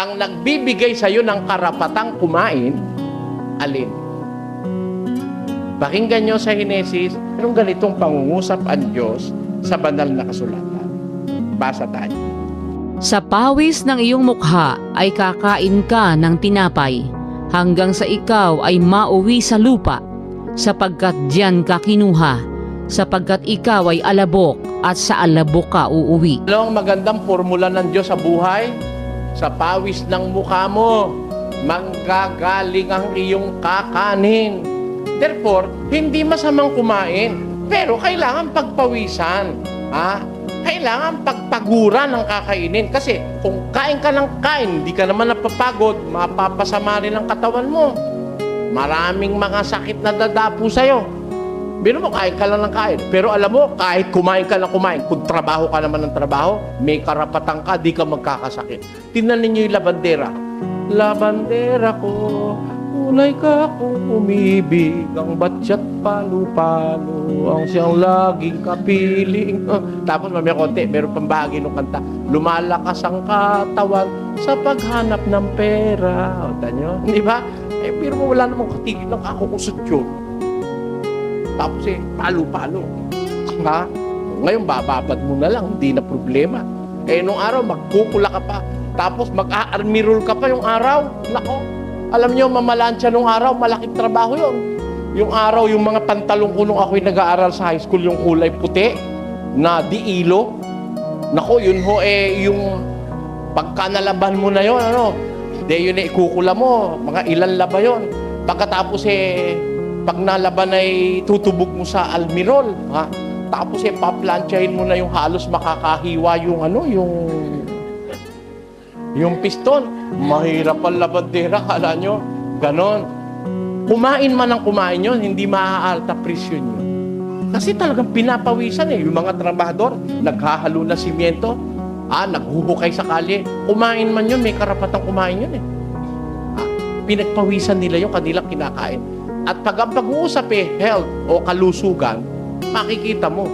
Ang nagbibigay sa iyo ng karapatang kumain, alin? Pakinggan nyo sa Henesis, anong ganitong pangungusap ang Diyos sa banal na kasulatan. Basa tayo. Sa pawis ng iyong mukha ay kakain ka ng tinapay, hanggang sa ikaw ay mauwi sa lupa, sapagkat diyan ka kinuha, sapagkat ikaw ay alabok at sa alabok ka uuwi. Ano ang magandang formula ng Diyos sa buhay? Sa pawis ng mukha mo, manggagaling ang iyong kakanin. Therefore, hindi masamang kumain, pero kailangan pagpawisan. Kailangan pagpaguran ng kakainin. Kasi kung kain ka ng kain, hindi ka naman napapagod, mapapasama rin ang katawan mo. Maraming mga sakit na dadapo sa'yo. Biro mo, kain ka lang ng kain. Pero alam mo, kahit kumain ka ng kumain, kung trabaho ka naman ng trabaho, may karapatan ka, di ka magkakasakit. Tingnan ninyo yung labandera. Labandera ko, tunay ka kung umibig, ang batsyat palo-palo, ang siyang laging kapiling. Tapos mamaya konti, meron pang bahagi ng kanta. Lumalakas ang katawan sa paghanap ng pera. O, tanyo, di ba? Pero wala namang katigil ng kakukusot yun. Tapos palo-palo. Ngayon, bababad mo na lang, hindi na problema. Nung araw, magkukula ka pa. Tapos mag-a-army roll ka pa yung araw. Nako, alam nyo, mamalansya nung araw, malaking trabaho yun. Yung araw, yung mga pantalong ko nung ako'y nag-aaral sa high school, yung kulay puti, na diilo. Nako, yun ho, yung pagka nalaban mo na yun, yun ikukula mo, mga ilan laba yun. Pagkatapos pag nalaban ay tutubog mo sa almirol, tapos paplansyahin mo na yung halos makakahiwa yung piston. Mahirap ang labandera, kala nyo. Ganon. Kumain man ang kumain yun, hindi maaalta presyon yun. Kasi talagang pinapawisan yung mga trabahador, naghahalo na simyento, naghuhukay sa kalye. Kumain man yun, may karapatang kumain yun pinagpawisan nila yung kanilang kinakain. At pag ang pag-uusap health o kalusugan, makikita mo,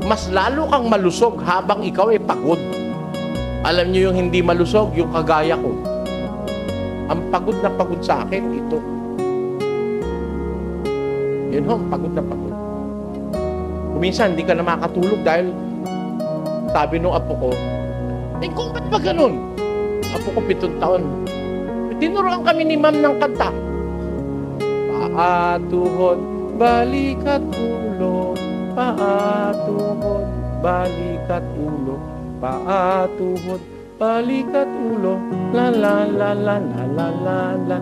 mas lalo kang malusog habang ikaw pagod. Alam niyo yung hindi malusog, yung kagaya ko. Ang pagod na pagod sa akin, ito. Yun ho, pagod na pagod. Kuminsan, hindi ka na makatulog dahil sabi nung apo ko, kung ba't ba ganun? Apo ko 7 taon. Tinuruan kami ni ma'am ng kanta. Paatuhod, balikat ulo, paatuhod, balikat ulo, paatuhod, balikat ulo, la la la la la la la la.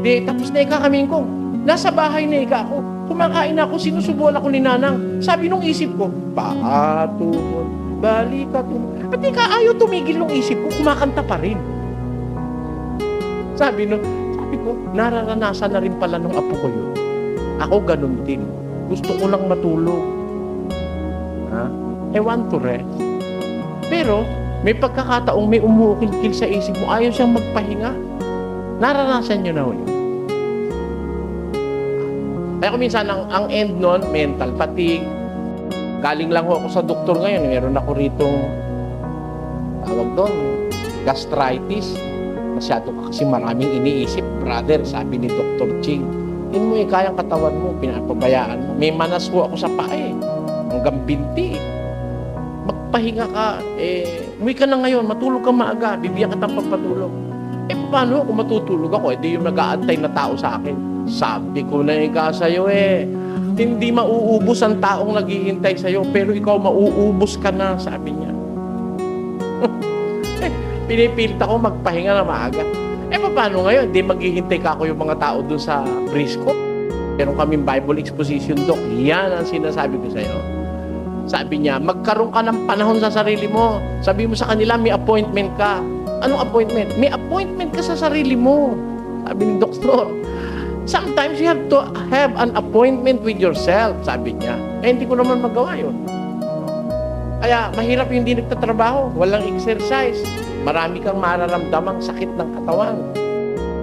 Di, tapos na kami ko. Nasa bahay na ako. Kumakain ako, sinusubuan ako ni nanang. Sabi nung isip ko, paatuhod, balikat ulo. At ayaw tumigil nung isip ko, kumakanta pa rin. Sabi ko, nararanasan na rin pala nung apo ko yun. Ako ganun din. Gusto ko lang matulog. I want to rest. Pero, may pagkakataong may umuukil-kil sa isip mo, ayaw siyang magpahinga. Naranasan niyo na yun. Kaya minsan, ang end nun, mental fatigue. Galing lang ako sa doktor ngayon. Meron ako ritong, tawag doon, gastritis. Masyado ka kasi maraming iniisip, brother, sabi ni Dr. Ching. Hindi mo kayang katawan mo, pinapabayaan mo. May manas ho ako sa paa hanggang binti. Magpahinga ka, umuwi ka na ngayon, matulog ka maaga, bibigyan ka ng pagpatulog. Paano kung matutulog ako? Di yung nag-aantay na tao sa akin. Sabi ko na sa'yo hindi mauubos ang taong naghihintay sa'yo, pero ikaw mauubos ka na, sabi niya. Pinipilit ako magpahinga na maaga. Paano ngayon? Di maghihintay ka ako yung mga tao doon sa Brisco. Meron kaming Bible exposition, Doc. Yan ang sinasabi ko sa'yo. Sabi niya, magkaroon ka ng panahon sa sarili mo. Sabi mo sa kanila, may appointment ka. Anong appointment? May appointment ka sa sarili mo. Sabi ni Doktor. Sometimes you have to have an appointment with yourself, sabi niya. Hindi ko naman magawa yun. Kaya mahirap yung hindi nagtatrabaho, walang exercise. Marami kang mararamdamang sakit ng katawan.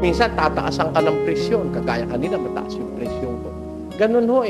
Minsan, tataasan ka ng presyon. Kagaya kanina, mataas yung presyon ko. Ganun ho